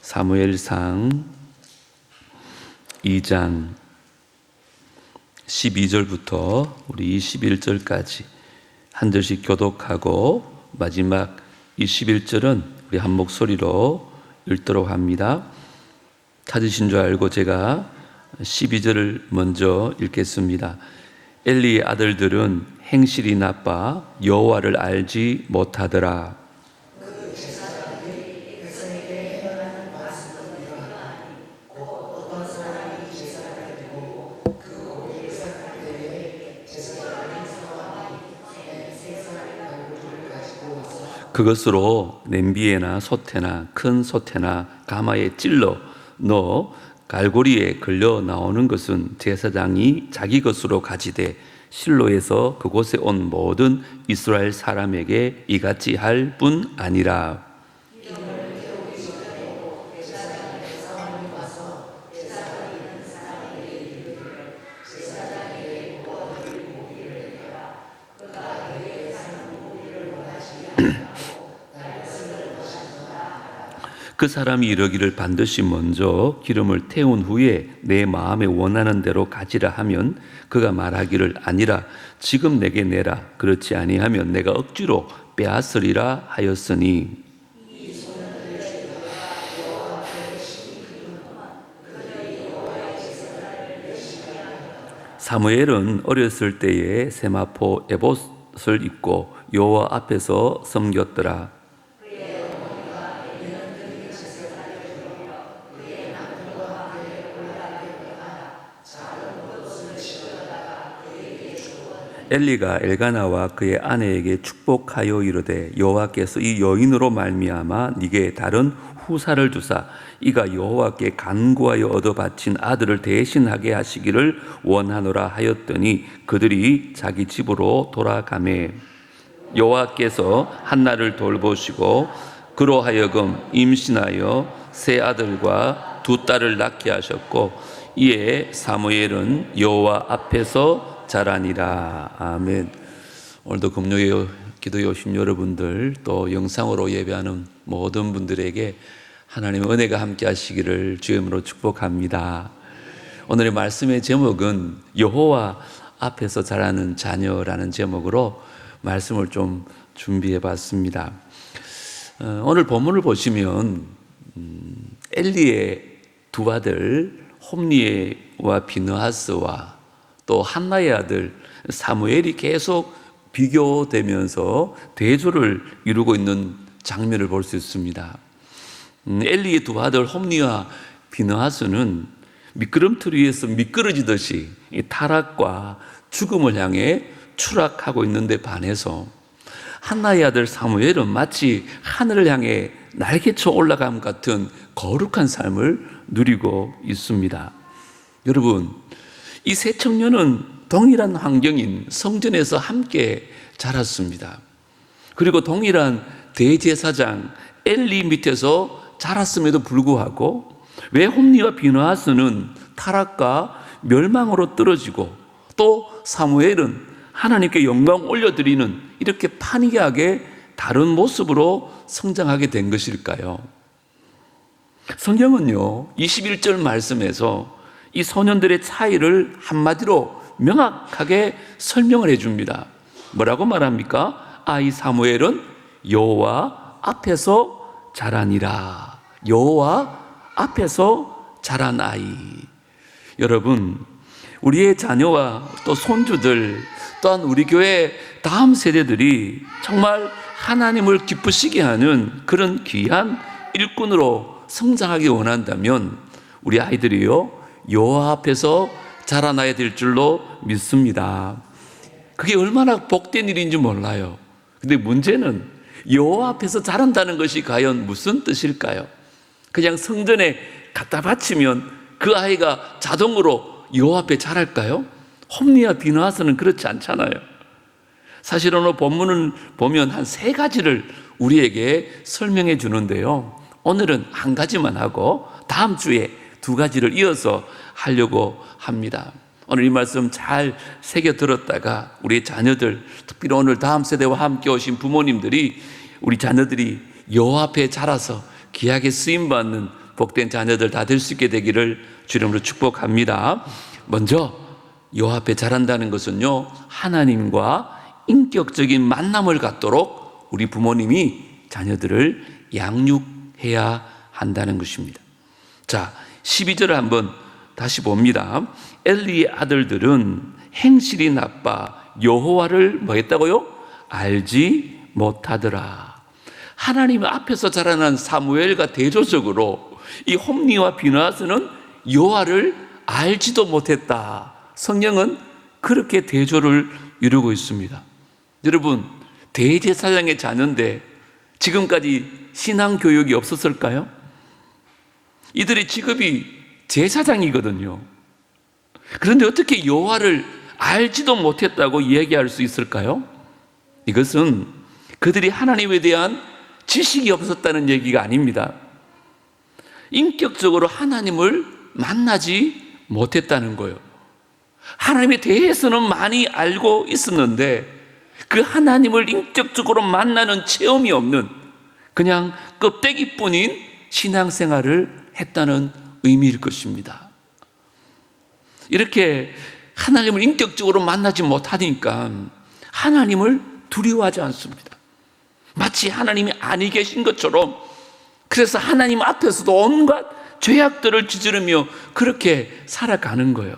사무엘상 2장 12절부터 우리 21절까지 한 절씩 교독하고 마지막 21절은 우리 한 목소리로 읽도록 합니다. 찾으신 줄 알고 제가 12절을 먼저 읽겠습니다. 엘리의 아들들은 행실이 나빠 여호와를 알지 못하더라. 그것으로 냄비에나 솥에나 큰 솥에나 가마에 찔러 넣어 갈고리에 걸려 나오는 것은 제사장이 자기 것으로 가지되 실로에서 그곳에 온 모든 이스라엘 사람에게 이같이 할 뿐 아니라. 그 사람이 이러기를 반드시 먼저 기름을 태운 후에 내 마음에 원하는 대로 가지라 하면 그가 말하기를 아니라 지금 내게 내라 그렇지 아니하면 내가 억지로 빼앗으리라 하였으니. 사무엘은 어렸을 때에 세마포 에봇을 입고 여호와 앞에서 섬겼더라. 엘리가 엘가나와 그의 아내에게 축복하여 이르되 여호와께서 이 여인으로 말미암아 네게 다른 후사를 주사 이가 여호와께 간구하여 얻어 바친 아들을 대신하게 하시기를 원하노라 하였더니 그들이 자기 집으로 돌아가매 여호와께서 한나를 돌보시고 그로 하여금 임신하여 세 아들과 두 딸을 낳게 하셨고 이에 사무엘은 여호와 앞에서 자라니라. 아멘. 오늘도 금요일 기도에 오신 여러분들 또 영상으로 예배하는 모든 분들에게 하나님의 은혜가 함께 하시기를 주의 이름으로 축복합니다. 오늘의 말씀의 제목은 여호와 앞에서 자라는 자녀라는 제목으로 말씀을 좀 준비해 봤습니다. 오늘 본문을 보시면 엘리의 두 아들 홈니와 비느하스와 또 한나의 아들 사무엘이 계속 비교되면서 대조를 이루고 있는 장면을 볼 수 있습니다. 엘리의 두 아들 홈니와 비느하스는 미끄럼틀 위에서 미끄러지듯이 타락과 죽음을 향해 추락하고 있는데 반해서 한나의 아들 사무엘은 마치 하늘을 향해 날개쳐 올라감 같은 거룩한 삶을 누리고 있습니다. 여러분, 이 세 청년은 동일한 환경인 성전에서 함께 자랐습니다. 그리고 동일한 대제사장 엘리 밑에서 자랐음에도 불구하고 왜 홈니와 비느하스는 타락과 멸망으로 떨어지고 또 사무엘은 하나님께 영광 올려드리는 이렇게 판이하게 다른 모습으로 성장하게 된 것일까요? 성경은요 21절 말씀에서 이 소년들의 차이를 한마디로 명확하게 설명을 해줍니다. 뭐라고 말합니까? 이 사무엘은 여호와 앞에서 자라니라. 여호와 앞에서 자란 아이. 여러분, 우리의 자녀와 또 손주들 또한 우리 교회 다음 세대들이 정말 하나님을 기쁘시게 하는 그런 귀한 일꾼으로 성장하기 원한다면 우리 아이들이요 여호와 앞에서 자라나야 될 줄로 믿습니다. 그게 얼마나 복된 일인지 몰라요. 근데 문제는 여호와 앞에서 자란다는 것이 과연 무슨 뜻일까요? 그냥 성전에 갖다 바치면 그 아이가 자동으로 여호와 앞에 자랄까요? 홈니와 비느하스는 그렇지 않잖아요. 사실은 오늘 본문을 보면 한 세 가지를 우리에게 설명해 주는데요. 오늘은 한 가지만 하고 다음 주에 두 가지를 이어서 하려고 합니다. 오늘 이 말씀 잘 새겨 들었다가 우리 자녀들, 특별히 오늘 다음 세대와 함께 오신 부모님들이 우리 자녀들이 여호와 앞에 자라서 귀하게 쓰임받는 복된 자녀들 다 될 수 있게 되기를 주님으로 축복합니다. 먼저 여호와 앞에 자란다는 것은요, 하나님과 인격적인 만남을 갖도록 우리 부모님이 자녀들을 양육해야 한다는 것입니다. 자, 12절을 한번 다시 봅니다. 엘리의 아들들은 행실이 나빠 여호와를 뭐 했다고요? 알지 못하더라. 하나님 앞에서 자라난 사무엘과 대조적으로 이 홈리와 비느하스는 여호와를 알지도 못했다. 성경은 그렇게 대조를 이루고 있습니다. 여러분, 대제사장의 자녀인데 지금까지 신앙 교육이 없었을까요? 이들의 직업이 제사장이거든요. 그런데 어떻게 여호와를 알지도 못했다고 이야기할 수 있을까요? 이것은 그들이 하나님에 대한 지식이 없었다는 얘기가 아닙니다. 인격적으로 하나님을 만나지 못했다는 거예요. 하나님에 대해서는 많이 알고 있었는데 그 하나님을 인격적으로 만나는 체험이 없는 그냥 껍데기뿐인 신앙생활을 했다는 의미일 것입니다. 이렇게 하나님을 인격적으로 만나지 못하니까 하나님을 두려워하지 않습니다. 마치 하나님이 아니 계신 것처럼, 그래서 하나님 앞에서도 온갖 죄악들을 저지르며 그렇게 살아가는 거예요.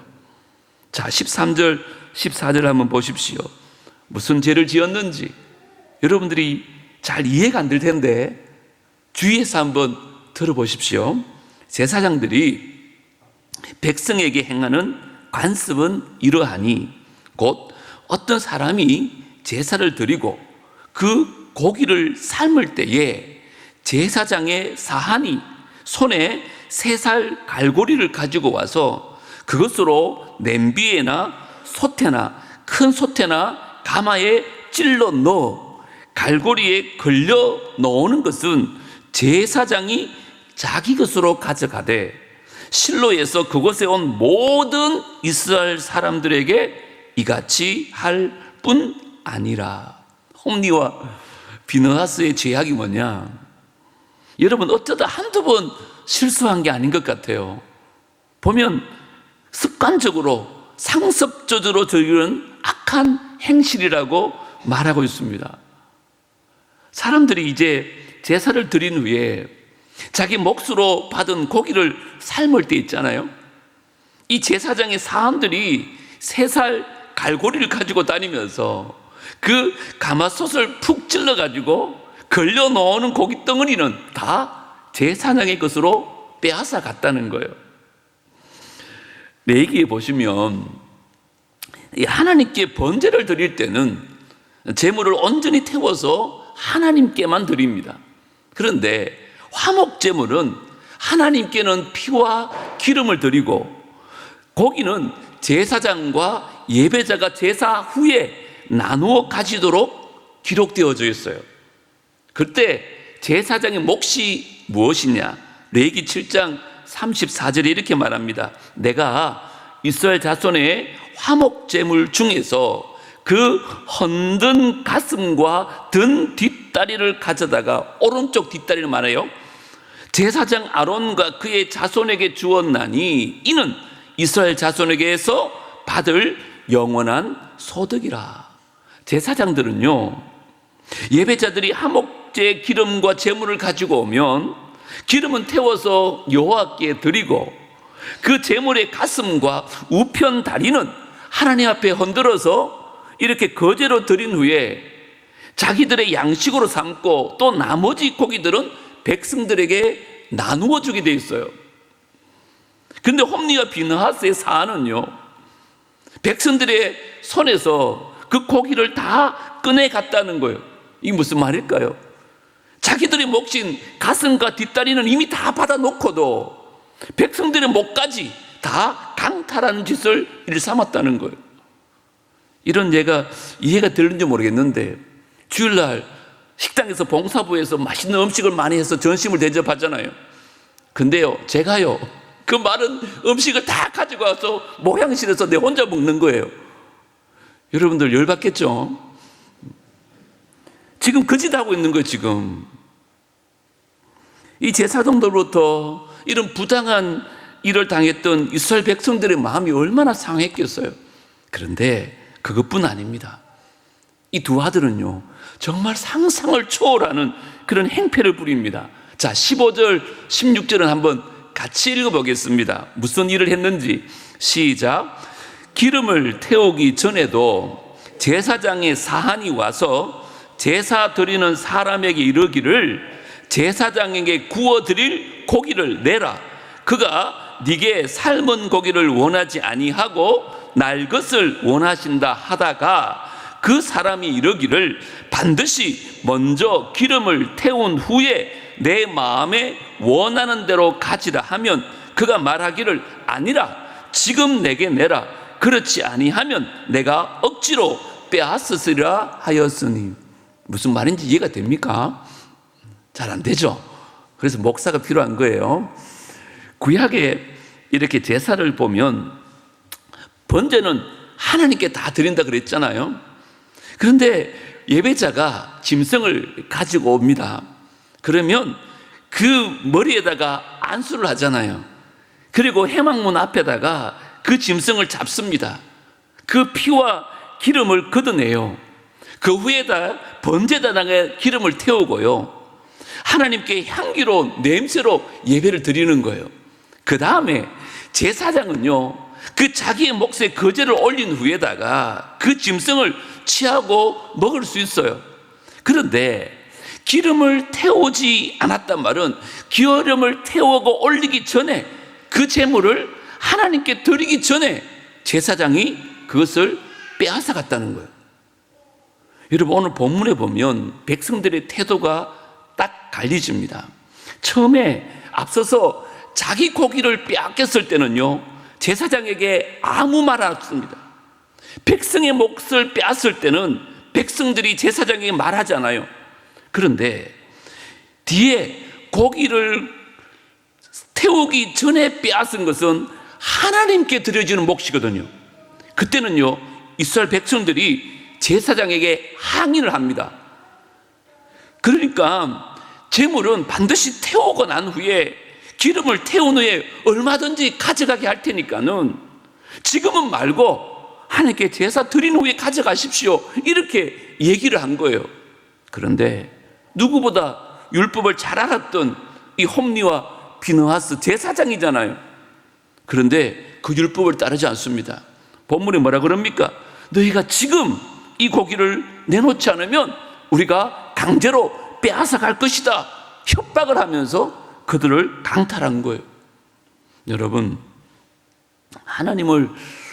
자, 13절, 14절 한번 보십시오. 무슨 죄를 지었는지 여러분들이 잘 이해가 안 될 텐데 주위에서 한번 들어보십시오. 제사장들이 백성에게 행하는 관습은 이러하니 곧 어떤 사람이 제사를 드리고 그 고기를 삶을 때에 제사장의 사한이 손에 3살 갈고리를 가지고 와서 그것으로 냄비에나 솥에나 큰 솥에나 가마에 찔러 넣어 갈고리에 걸려 넣는 것은 제사장이 자기 것으로 가져가되 실로에서 그곳에 온 모든 이스라엘 사람들에게 이같이 할 뿐 아니라. 홈리와 비느하스의 죄악이 뭐냐? 여러분, 어쩌다 한두 번 실수한 게 아닌 것 같아요. 보면 습관적으로 상습적으로 저지른 악한 행실이라고 말하고 있습니다. 사람들이 이제 제사를 드린 후에 자기 몫으로 받은 고기를 삶을 때 있잖아요. 이 제사장의 사람들이 3살 갈고리를 가지고 다니면서 그 가마솥을 푹 찔러가지고 걸려 넣는 고기 덩어리는 다 제사장의 것으로 빼앗아 갔다는 거예요. 레위기에 보시면 하나님께 번제를 드릴 때는 제물을 온전히 태워서 하나님께만 드립니다. 그런데 화목제물은 하나님께는 피와 기름을 드리고 고기는 제사장과 예배자가 제사 후에 나누어 가지도록 기록되어져 있어요. 그때 제사장의 몫이 무엇이냐? 레위기 7장 34절에 이렇게 말합니다. 내가 이스라엘 자손의 화목제물 중에서 그 헌든 가슴과 든 뒷다리를 가져다가, 오른쪽 뒷다리를 말해요, 제사장 아론과 그의 자손에게 주었나니 이는 이스라엘 자손에게서 받을 영원한 소득이라. 제사장들은요, 예배자들이 화목제 기름과 제물을 가지고 오면 기름은 태워서 여호와께 드리고 그 제물의 가슴과 우편 다리는 하나님 앞에 흔들어서 이렇게 거제로 드린 후에 자기들의 양식으로 삼고 또 나머지 고기들은 백성들에게 나누어 주게 돼 있어요. 그런데 홈리와 비느하스의 사안은요, 백성들의 손에서 그 고기를 다 꺼내 갔다는 거예요. 이게 무슨 말일까요? 자기들의 몫인 가슴과 뒷다리는 이미 다 받아놓고도 백성들의 목까지 다 강탈하는 짓을 일삼았다는 거예요. 이런 예가 이해가 되는지 모르겠는데, 주일날 식당에서 봉사부에서 맛있는 음식을 많이 해서 전심을 대접하잖아요. 근데요, 제가요, 그 많은 음식을 다 가지고 와서 모양실에서 내 혼자 먹는 거예요. 여러분들 열받겠죠? 지금 그 짓 하고 있는 거예요, 지금. 이 제사장들로부터 이런 부당한 일을 당했던 이스라엘 백성들의 마음이 얼마나 상했겠어요. 그런데 그것뿐 아닙니다. 이 두 아들은요, 정말 상상을 초월하는 그런 행패를 부립니다. 자, 15절, 16절은 한번 같이 읽어보겠습니다. 무슨 일을 했는지. 시작. 기름을 태우기 전에도 제사장의 사한이 와서 제사 드리는 사람에게 이르기를 제사장에게 구워드릴 고기를 내라. 그가 네게 삶은 고기를 원하지 아니하고 날 것을 원하신다 하다가 그 사람이 이르기를 반드시 먼저 기름을 태운 후에 내 마음에 원하는 대로 가지라 하면 그가 말하기를 아니라 지금 내게 내라. 그렇지 아니하면 내가 억지로 빼앗으리라 하였으니. 무슨 말인지 이해가 됩니까? 잘 안 되죠. 그래서 목사가 필요한 거예요. 구약에 이렇게 제사를 보면 번제는 하나님께 다 드린다 그랬잖아요. 그런데 예배자가 짐승을 가지고 옵니다. 그러면 그 머리에다가 안수를 하잖아요. 그리고 회막문 앞에다가 그 짐승을 잡습니다. 그 피와 기름을 걷어내요. 그 후에다 번제단에 기름을 태우고요, 하나님께 향기로 냄새로 예배를 드리는 거예요. 그 다음에 제사장은요, 그 자기의 몫에 거제를 올린 후에다가 그 짐승을 취하고 먹을 수 있어요. 그런데 기름을 태우지 않았단 말은 기름을 태우고 올리기 전에 그 제물을 하나님께 드리기 전에 제사장이 그것을 빼앗아 갔다는 거예요. 여러분, 오늘 본문에 보면 백성들의 태도가 딱 갈리집니다. 처음에 앞서서 자기 고기를 빼앗겼을 때는요, 제사장에게 아무 말 안 했습니다. 백성의 몫을 빼앗을 때는 백성들이 제사장에게 말하잖아요. 그런데 뒤에 고기를 태우기 전에 빼앗은 것은 하나님께 드려지는 몫이거든요. 그때는요, 이스라엘 백성들이 제사장에게 항의를 합니다. 그러니까 제물은 반드시 태우고 난 후에, 기름을 태운 후에 얼마든지 가져가게 할 테니까는 지금은 말고 하나님께 제사 드린 후에 가져가십시오, 이렇게 얘기를 한 거예요. 그런데 누구보다 율법을 잘 알았던 이 홈리와 비느하스 제사장이잖아요. 그런데 그 율법을 따르지 않습니다. 본문에 뭐라 그럽니까? 너희가 지금 이 고기를 내놓지 않으면 우리가 강제로 빼앗아 갈 것이다, 협박을 하면서 그들을 강탈한 거예요. 여러분, 하나님을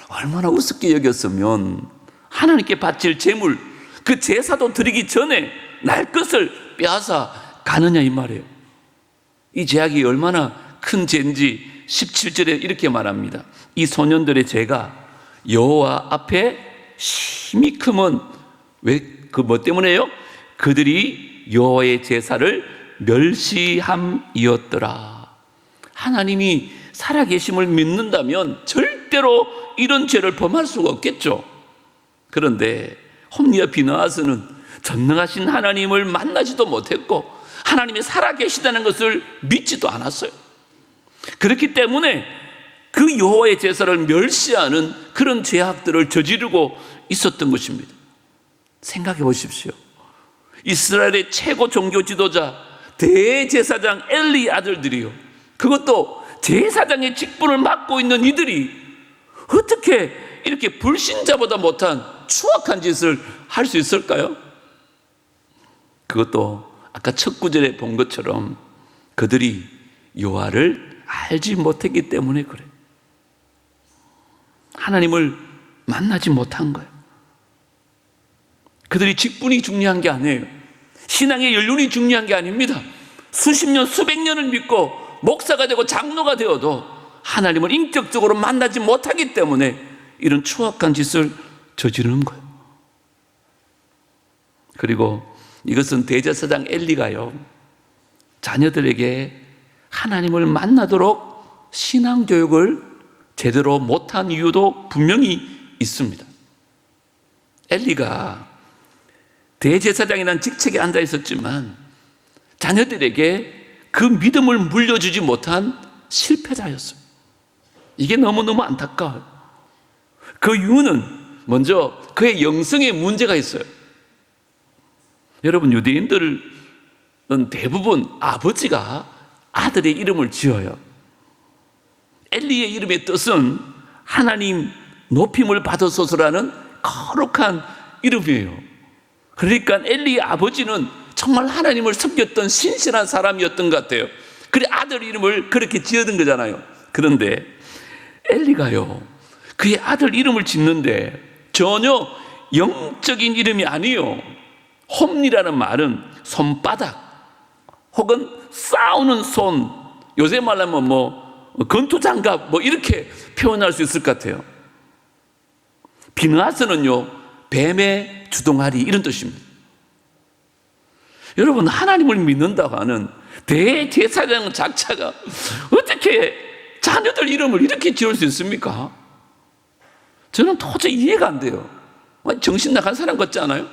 얼마나 우습게 여겼으면 하나님께 바칠 제물, 그 제사도 드리기 전에 날 것을 빼앗아 가느냐, 이 말이에요. 이 죄악이 얼마나 큰 죄인지 17절에 이렇게 말합니다. 이 소년들의 죄가 여호와 앞에 심히 크면, 왜 그 뭐 때문에요? 그들이 여호와의 제사를 멸시함이었더라. 하나님이 살아계심을 믿는다면 절대로 이런 죄를 범할 수가 없겠죠. 그런데 홈리와 비느하스는 전능하신 하나님을 만나지도 못했고 하나님이 살아계시다는 것을 믿지도 않았어요. 그렇기 때문에 그 여호와의 제사를 멸시하는 그런 죄악들을 저지르고 있었던 것입니다. 생각해 보십시오. 이스라엘의 최고 종교 지도자 대제사장 엘리 아들들이요, 그것도 제사장의 직분을 맡고 있는 이들이 어떻게 이렇게 불신자보다 못한 추악한 짓을 할 수 있을까요? 그것도 아까 첫 구절에 본 것처럼 그들이 여호와를 알지 못했기 때문에 그래요. 하나님을 만나지 못한 거예요. 그들이 직분이 중요한 게 아니에요. 신앙의 연륜이 중요한 게 아닙니다. 수십 년, 수백 년을 믿고 목사가 되고 장로가 되어도 하나님을 인격적으로 만나지 못하기 때문에 이런 추악한 짓을 저지르는 거예요. 그리고 이것은 대제사장 엘리가요, 자녀들에게 하나님을 만나도록 신앙교육을 제대로 못한 이유도 분명히 있습니다. 엘리가 대제사장이라는 직책에 앉아 있었지만 자녀들에게 그 믿음을 물려주지 못한 실패자였어요. 이게 너무너무 안타까워요. 그 이유는 먼저 그의 영성에 문제가 있어요. 여러분, 유대인들은 대부분 아버지가 아들의 이름을 지어요. 엘리의 이름의 뜻은 하나님 높임을 받으소서라는 거룩한 이름이에요. 그러니까 엘리의 아버지는 정말 하나님을 섬겼던 신실한 사람이었던 것 같아요. 그래 아들 이름을 그렇게 지어둔 거잖아요. 그런데 엘리가요, 그의 아들 이름을 짓는데 전혀 영적인 이름이 아니에요. 홈이라는 말은 손바닥 혹은 싸우는 손, 요새 말하면 건투장갑 이렇게 표현할 수 있을 것 같아요. 비느하스는요, 뱀의 주동아리 이런 뜻입니다. 여러분, 하나님을 믿는다고 하는 대제사장 자체가 어떻게 자녀들 이름을 이렇게 지을 수 있습니까? 저는 도저히 이해가 안 돼요. 정신 나간 사람 같지 않아요?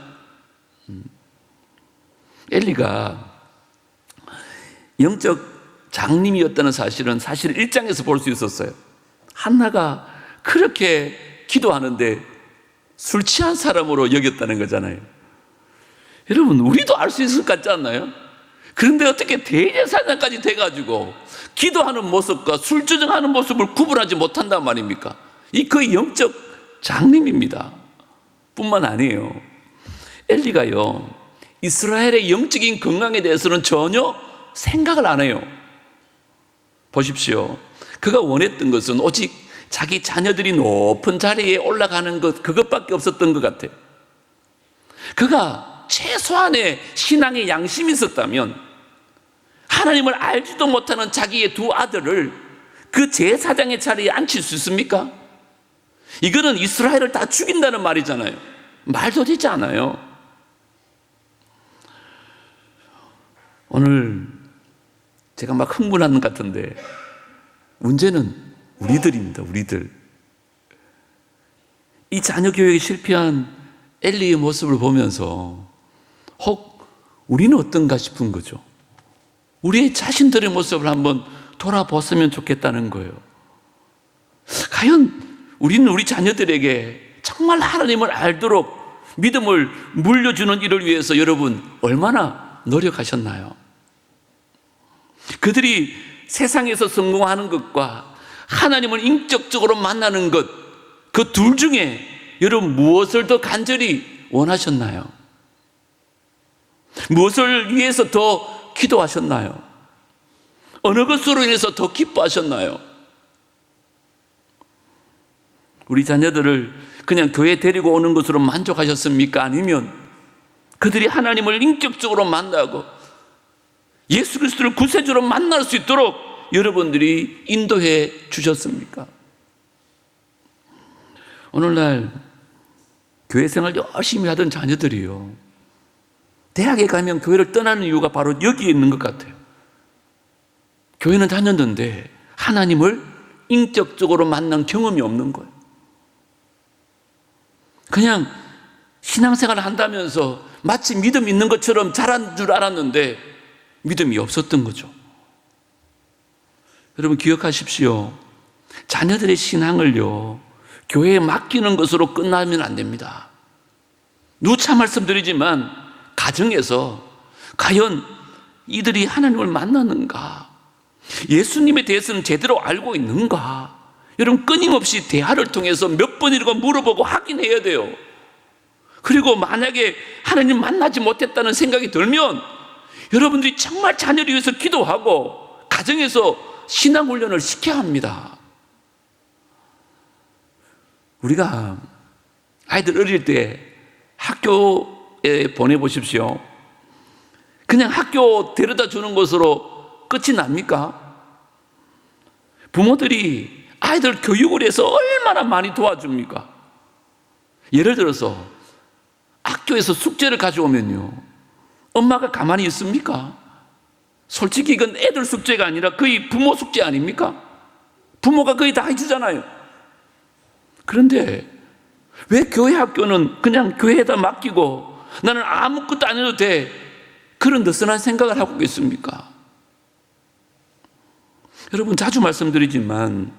엘리가 영적 장님이었다는 사실은 사실 1장에서 볼 수 있었어요. 한나가 그렇게 기도하는데 술 취한 사람으로 여겼다는 거잖아요. 여러분, 우리도 알 수 있을 것 같지 않나요? 그런데 어떻게 대제사장까지 돼가지고 기도하는 모습과 술주정하는 모습을 구분하지 못한단 말입니까? 이 거의 영적 장님입니다. 뿐만 아니에요. 엘리가요, 이스라엘의 영적인 건강에 대해서는 전혀 생각을 안 해요. 보십시오. 그가 원했던 것은 오직 자기 자녀들이 높은 자리에 올라가는 것, 그것밖에 없었던 것 같아요. 그가 최소한의 신앙의 양심이 있었다면 하나님을 알지도 못하는 자기의 두 아들을 그 제사장의 자리에 앉힐 수 있습니까? 이거는 이스라엘을 다 죽인다는 말이잖아요. 말도 되지 않아요. 오늘 제가 막 흥분하는 것 같은데 문제는 우리들입니다. 우리들. 이 자녀 교육에 실패한 엘리의 모습을 보면서 혹 우리는 어떤가 싶은 거죠. 우리의 자신들의 모습을 한번 돌아봤으면 좋겠다는 거예요. 과연 우리는 우리 자녀들에게 정말 하나님을 알도록 믿음을 물려주는 일을 위해서 여러분 얼마나 노력하셨나요? 그들이 세상에서 성공하는 것과 하나님을 인격적으로 만나는 것, 그 둘 중에 여러분 무엇을 더 간절히 원하셨나요? 무엇을 위해서 더 기도하셨나요? 어느 것으로 인해서 더 기뻐하셨나요? 우리 자녀들을 그냥 교회 데리고 오는 것으로 만족하셨습니까? 아니면 그들이 하나님을 인격적으로 만나고 예수 그리스도를 구세주로 만날 수 있도록 여러분들이 인도해 주셨습니까? 오늘날 교회 생활 열심히 하던 자녀들이요, 대학에 가면 교회를 떠나는 이유가 바로 여기에 있는 것 같아요. 교회는 다녔는데 하나님을 인격적으로 만난 경험이 없는 거예요. 그냥 신앙생활을 한다면서 마치 믿음 있는 것처럼 잘한 줄 알았는데 믿음이 없었던 거죠. 여러분 기억하십시오. 자녀들의 신앙을요, 교회에 맡기는 것으로 끝나면 안 됩니다. 누차 말씀드리지만 가정에서 과연 이들이 하나님을 만나는가, 예수님에 대해서는 제대로 알고 있는가, 여러분 끊임없이 대화를 통해서 몇 번이라고 물어보고 확인해야 돼요. 그리고 만약에 하나님 만나지 못했다는 생각이 들면 여러분들이 정말 자녀를 위해서 기도하고 가정에서 신앙훈련을 시켜야 합니다. 우리가 아이들 어릴 때 학교에 보내보십시오. 그냥 학교 데려다 주는 것으로 끝이 납니까? 부모들이 아이들 교육을 해서 얼마나 많이 도와줍니까? 예를 들어서 학교에서 숙제를 가져오면요, 엄마가 가만히 있습니까? 솔직히 이건 애들 숙제가 아니라 거의 부모 숙제 아닙니까? 부모가 거의 다 해주잖아요. 그런데 왜 교회 학교는 그냥 교회에다 맡기고 나는 아무것도 안 해도 돼, 그런 느슨한 생각을 하고 있습니까? 여러분, 자주 말씀드리지만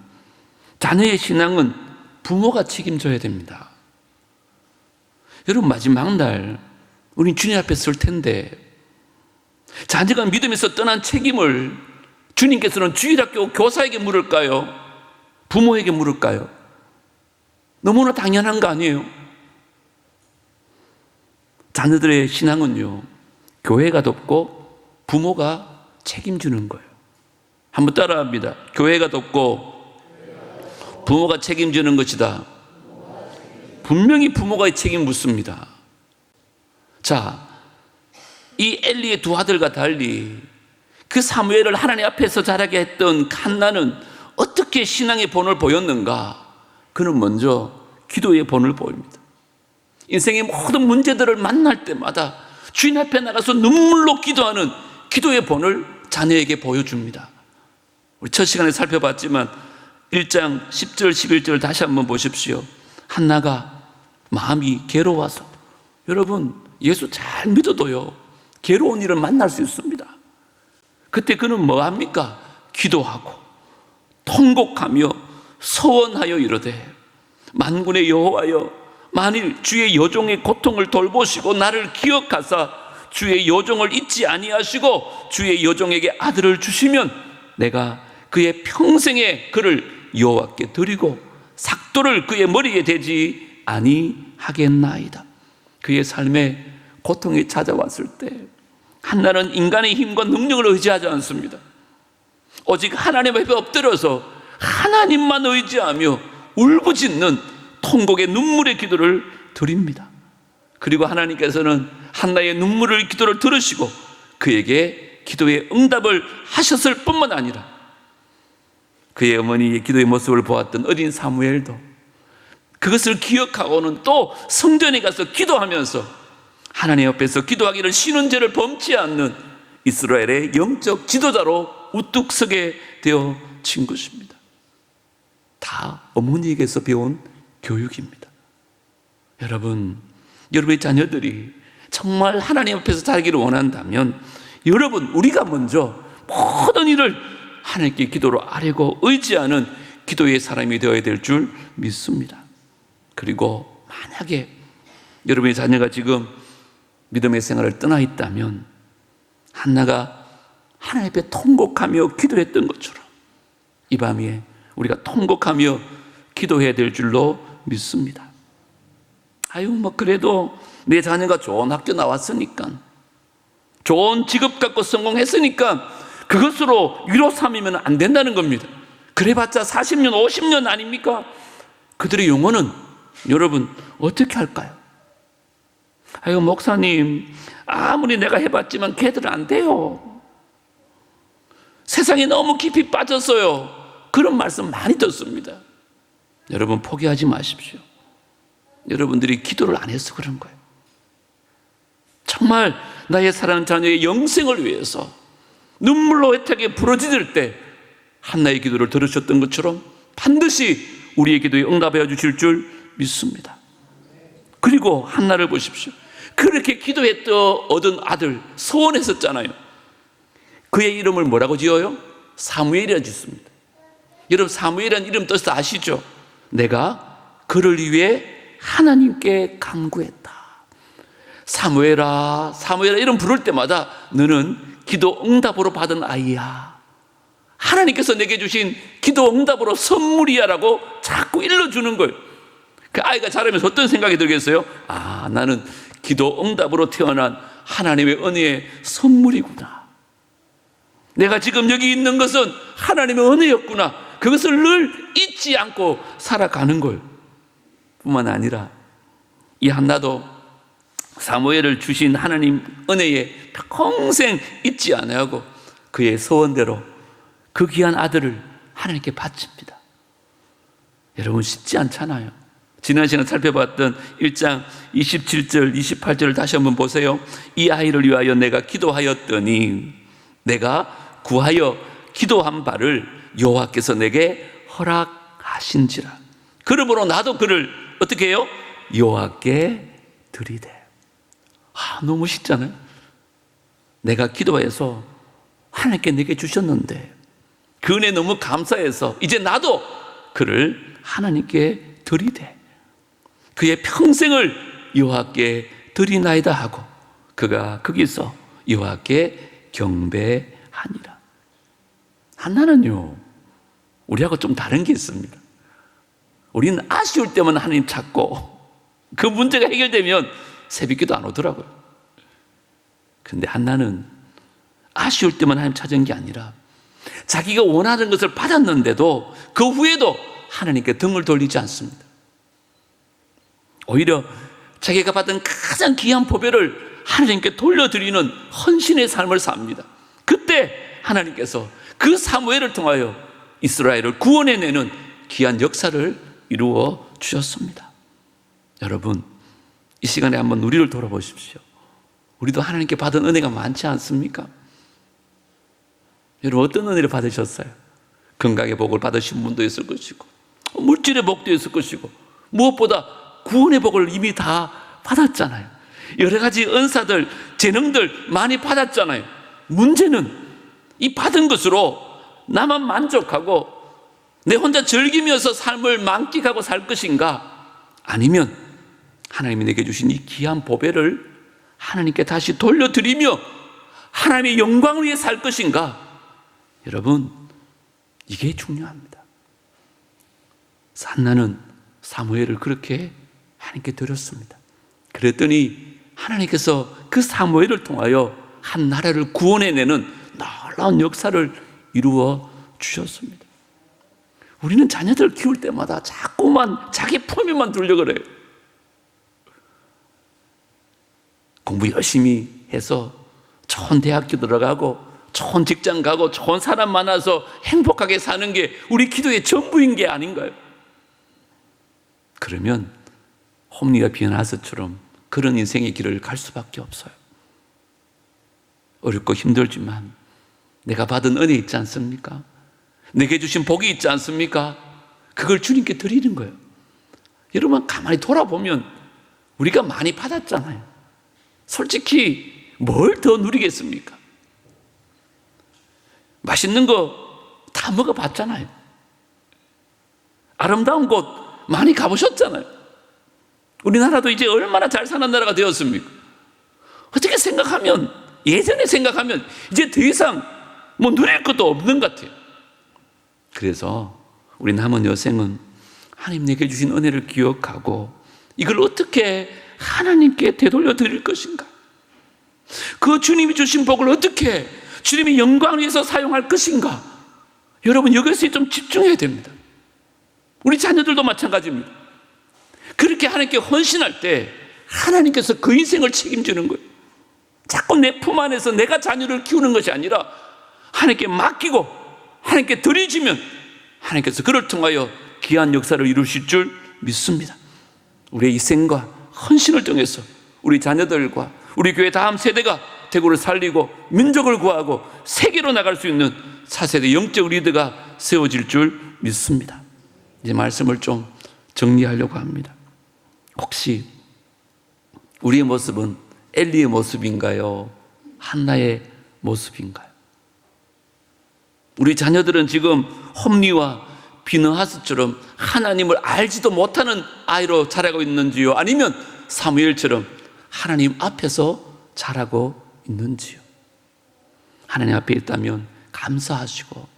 자녀의 신앙은 부모가 책임져야 됩니다. 여러분, 마지막 날 우린 주님 앞에 설 텐데 자녀가 믿음에서 떠난 책임을 주님께서는 주일학교 교사에게 물을까요? 부모에게 물을까요? 너무나 당연한 거 아니에요? 자녀들의 신앙은요, 교회가 돕고 부모가 책임지는 거예요. 한번 따라합니다. 교회가 돕고 부모가 책임지는 것이다. 분명히 부모가 책임 묻습니다. 자, 이 엘리의 두 아들과 달리 그 사무엘을 하나님 앞에서 자라게 했던 한나는 어떻게 신앙의 본을 보였는가? 그는 먼저 기도의 본을 보입니다. 인생의 모든 문제들을 만날 때마다 주인 앞에 나가서 눈물로 기도하는 기도의 본을 자녀에게 보여줍니다. 우리 첫 시간에 살펴봤지만 1장 10절 11절 다시 한번 보십시오. 한나가 마음이 괴로워서, 여러분, 예수 잘 믿어도요 괴로운 일을 만날 수 있습니다. 그때 그는 뭐 합니까? 기도하고 통곡하며 서원하여 이르되 만군의 여호와여, 만일 주의 여종의 고통을 돌보시고 나를 기억하사 주의 여종을 잊지 아니하시고 주의 여종에게 아들을 주시면 내가 그의 평생에 그를 여호와께 드리고 삭도를 그의 머리에 대지 아니하겠나이다. 그의 삶에 고통이 찾아왔을 때 한나는 인간의 힘과 능력을 의지하지 않습니다. 오직 하나님 앞에 엎드려서 하나님만 의지하며 울부짖는 통곡의 눈물의 기도를 드립니다. 그리고 하나님께서는 한나의 눈물을 기도를 들으시고 그에게 기도의 응답을 하셨을 뿐만 아니라 그의 어머니의 기도의 모습을 보았던 어린 사무엘도 그것을 기억하고는 또 성전에 가서 기도하면서 하나님 앞에서 기도하기를 쉬는 죄를 범치 않는 이스라엘의 영적 지도자로 우뚝 서게 되어진 것입니다. 다 어머니에게서 배운 교육입니다. 여러분, 여러분의 자녀들이 정말 하나님 앞에서 자라기를 원한다면 여러분, 우리가 먼저 모든 일을 하나님께 기도로 아뢰고 의지하는 기도의 사람이 되어야 될 줄 믿습니다. 그리고 만약에 여러분의 자녀가 지금 믿음의 생활을 떠나 있다면 한나가 하나님 앞에 통곡하며 기도했던 것처럼 이 밤에 우리가 통곡하며 기도해야 될 줄로 믿습니다. 그래도 내 자녀가 좋은 학교 나왔으니까, 좋은 직업 갖고 성공했으니까 그것으로 위로 삼으면 안 된다는 겁니다. 그래봤자 40년, 50년 아닙니까? 그들의 영혼은 여러분 어떻게 할까요? 목사님, 아무리 내가 해봤지만 걔들은 안 돼요. 세상에 너무 깊이 빠졌어요. 그런 말씀 많이 듣습니다. 여러분, 포기하지 마십시오. 여러분들이 기도를 안 해서 그런 거예요. 정말 나의 사랑하는 자녀의 영생을 위해서 눈물로 애타게 부러지들 때 한나의 기도를 들으셨던 것처럼 반드시 우리의 기도에 응답해 주실 줄 믿습니다. 그리고 한나를 보십시오. 그렇게 기도했던 얻은 아들 소원했었잖아요. 그의 이름을 뭐라고 지어요? 사무엘이라 짓습니다. 여러분, 사무엘이라는 이름 뜻을 아시죠? 내가 그를 위해 하나님께 간구했다. 사무엘아, 사무엘아 이름 부를 때마다 너는 기도 응답으로 받은 아이야. 하나님께서 내게 주신 기도 응답으로 선물이야라고 자꾸 일러주는 거예요. 그 아이가 자라면서 어떤 생각이 들겠어요? 나는 기도 응답으로 태어난 하나님의 은혜의 선물이구나. 내가 지금 여기 있는 것은 하나님의 은혜였구나. 그것을 늘 잊지 않고 살아가는 걸 뿐만 아니라 이 한나도 사무엘을 주신 하나님 은혜에 평생 잊지 아니하고 그의 소원대로 그 귀한 아들을 하나님께 바칩니다. 여러분, 쉽지 않잖아요. 지난 시간 살펴봤던 1장 27절 28절을 다시 한번 보세요. 이 아이를 위하여 내가 기도하였더니 내가 구하여 기도한 바를 여호와께서 내게 허락하신지라. 그러므로 나도 그를 어떻게 해요? 여호와께 드리되. 너무 쉽잖아요. 내가 기도해서 하나님께 내게 주셨는데 그 은혜 너무 감사해서 이제 나도 그를 하나님께 드리되 그의 평생을 여호와께 드리나이다 하고 그가 거기서 여호와께 경배하니라. 한나는요, 우리하고 좀 다른 게 있습니다. 우리는 아쉬울 때만 하나님 찾고 그 문제가 해결되면 새벽기도 안 오더라고요. 근데 한나는 아쉬울 때만 하나님 찾은 게 아니라 자기가 원하는 것을 받았는데도 그 후에도 하나님께 등을 돌리지 않습니다. 오히려 자기가 받은 가장 귀한 보배를 하나님께 돌려드리는 헌신의 삶을 삽니다. 그때 하나님께서 그 사무엘을 통하여 이스라엘을 구원해내는 귀한 역사를 이루어 주셨습니다. 여러분, 이 시간에 한번 우리를 돌아보십시오. 우리도 하나님께 받은 은혜가 많지 않습니까? 여러분, 어떤 은혜를 받으셨어요? 건강의 복을 받으신 분도 있을 것이고 물질의 복도 있을 것이고 무엇보다 구원의 복을 이미 다 받았잖아요. 여러 가지 은사들, 재능들 많이 받았잖아요. 문제는 이 받은 것으로 나만 만족하고 내 혼자 즐기면서 삶을 만끽하고 살 것인가, 아니면 하나님이 내게 주신 이 귀한 보배를 하나님께 다시 돌려드리며 하나님의 영광을 위해 살 것인가. 여러분, 이게 중요합니다. 한나는 사무엘을 그렇게 하나님께 드렸습니다. 그랬더니 하나님께서 그 사무엘을 통하여 한 나라를 구원해내는 놀라운 역사를 이루어 주셨습니다. 우리는 자녀들 키울 때마다 자꾸만 자기 품위만 두려고 그래요. 공부 열심히 해서 좋은 대학교 들어가고 좋은 직장 가고 좋은 사람 만나서 행복하게 사는 게 우리 기도의 전부인 게 아닌가요? 그러면 홈리와 비나스처럼 그런 인생의 길을 갈 수밖에 없어요. 어렵고 힘들지만 내가 받은 은혜 있지 않습니까? 내게 주신 복이 있지 않습니까? 그걸 주님께 드리는 거예요. 여러분, 가만히 돌아보면 우리가 많이 받았잖아요. 솔직히 뭘 더 누리겠습니까? 맛있는 거 다 먹어봤잖아요. 아름다운 곳 많이 가보셨잖아요. 우리나라도 이제 얼마나 잘 사는 나라가 되었습니까? 어떻게 생각하면, 예전에 생각하면 이제 더 이상 뭐 누릴 것도 없는 것 같아요. 그래서 우리 남은 여생은 하나님 내게 주신 은혜를 기억하고 이걸 어떻게 하나님께 되돌려 드릴 것인가, 그 주님이 주신 복을 어떻게 주님의 영광을 위해서 사용할 것인가, 여러분 이것에 좀 집중해야 됩니다. 우리 자녀들도 마찬가지입니다. 그렇게 하나님께 헌신할 때 하나님께서 그 인생을 책임지는 거예요. 자꾸 내 품 안에서 내가 자녀를 키우는 것이 아니라 하나님께 맡기고 하나님께 드려지면 하나님께서 그를 통하여 귀한 역사를 이루실 줄 믿습니다. 우리의 희생과 헌신을 통해서 우리 자녀들과 우리 교회 다음 세대가 대구를 살리고 민족을 구하고 세계로 나갈 수 있는 차세대 영적 리더가 세워질 줄 믿습니다. 이제 말씀을 좀 정리하려고 합니다. 혹시 우리의 모습은 엘리의 모습인가요? 한나의 모습인가요? 우리 자녀들은 지금 홈리와 비느하스처럼 하나님을 알지도 못하는 아이로 자라고 있는지요? 아니면 사무엘처럼 하나님 앞에서 자라고 있는지요? 하나님 앞에 있다면 감사하시고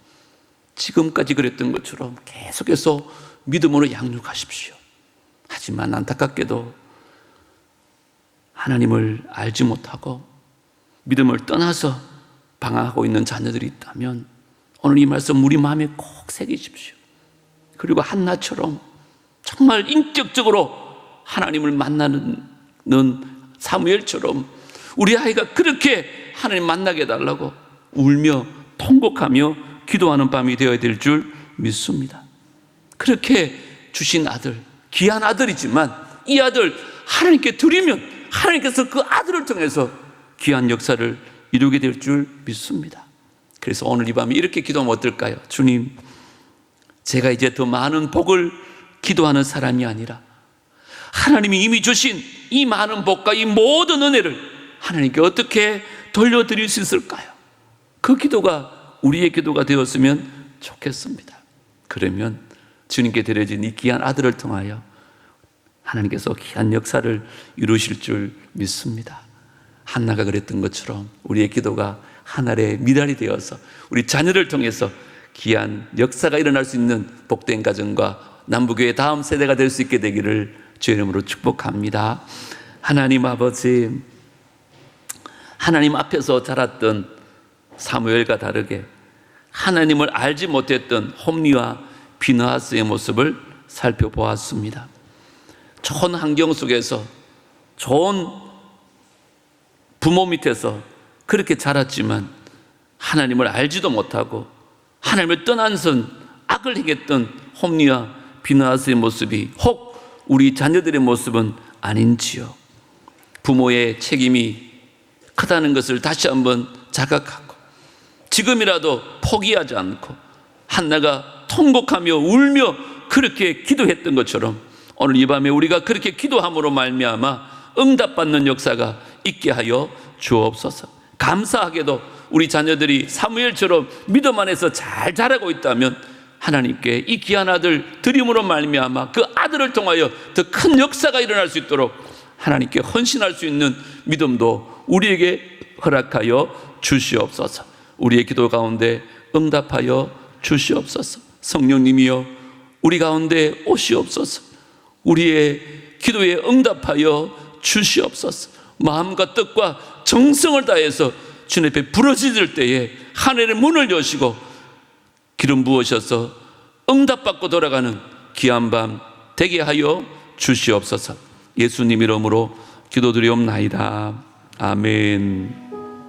지금까지 그랬던 것처럼 계속해서 믿음으로 양육하십시오. 하지만 안타깝게도 하나님을 알지 못하고 믿음을 떠나서 방황하고 있는 자녀들이 있다면 오늘 이 말씀 우리 마음에 꼭 새기십시오. 그리고 한나처럼 정말 인격적으로 하나님을 만나는 사무엘처럼 우리 아이가 그렇게 하나님 만나게 해달라고 울며 통곡하며 기도하는 밤이 되어야 될 줄 믿습니다. 그렇게 주신 아들, 귀한 아들이지만 이 아들 하나님께 드리면 하나님께서 그 아들을 통해서 귀한 역사를 이루게 될 줄 믿습니다. 그래서 오늘 이 밤에 이렇게 기도하면 어떨까요? 주님, 제가 이제 더 많은 복을 기도하는 사람이 아니라 하나님이 이미 주신 이 많은 복과 이 모든 은혜를 하나님께 어떻게 돌려드릴 수 있을까요? 그 기도가 우리의 기도가 되었으면 좋겠습니다. 그러면 주님께 드려진 이 귀한 아들을 통하여 하나님께서 귀한 역사를 이루실 줄 믿습니다. 한나가 그랬던 것처럼 우리의 기도가 하늘의 미랄이 되어서 우리 자녀를 통해서 귀한 역사가 일어날 수 있는 복된 가정과 남부교회 다음 세대가 될 수 있게 되기를 주의 이름으로 축복합니다. 하나님 아버지, 하나님 앞에서 자랐던 사무엘과 다르게 하나님을 알지 못했던 홈리와 비느하스의 모습을 살펴보았습니다. 좋은 환경 속에서 좋은 부모 밑에서 그렇게 자랐지만 하나님을 알지도 못하고 하나님을 떠난 선 악을 행했던 홈리와 비느하스의 모습이 혹 우리 자녀들의 모습은 아닌지요. 부모의 책임이 크다는 것을 다시 한번 자각하고 지금이라도 포기하지 않고 한나가 통곡하며 울며 그렇게 기도했던 것처럼 오늘 이 밤에 우리가 그렇게 기도함으로 말미암아 응답받는 역사가 있게 하여 주옵소서. 감사하게도 우리 자녀들이 사무엘처럼 믿음 안에서 잘 자라고 있다면 하나님께 이 귀한 아들 드림으로 말미암아 그 아들을 통하여 더 큰 역사가 일어날 수 있도록 하나님께 헌신할 수 있는 믿음도 우리에게 허락하여 주시옵소서. 우리의 기도 가운데 응답하여 주시옵소서. 성령님이여 우리 가운데 오시옵소서. 우리의 기도에 응답하여 주시옵소서. 마음과 뜻과 정성을 다해서 주님 앞에 부르짖을 때에 하늘의 문을 여시고 기름 부으셔서 응답받고 돌아가는 귀한 밤 되게 하여 주시옵소서. 예수님 이름으로 기도드리옵나이다. 아멘.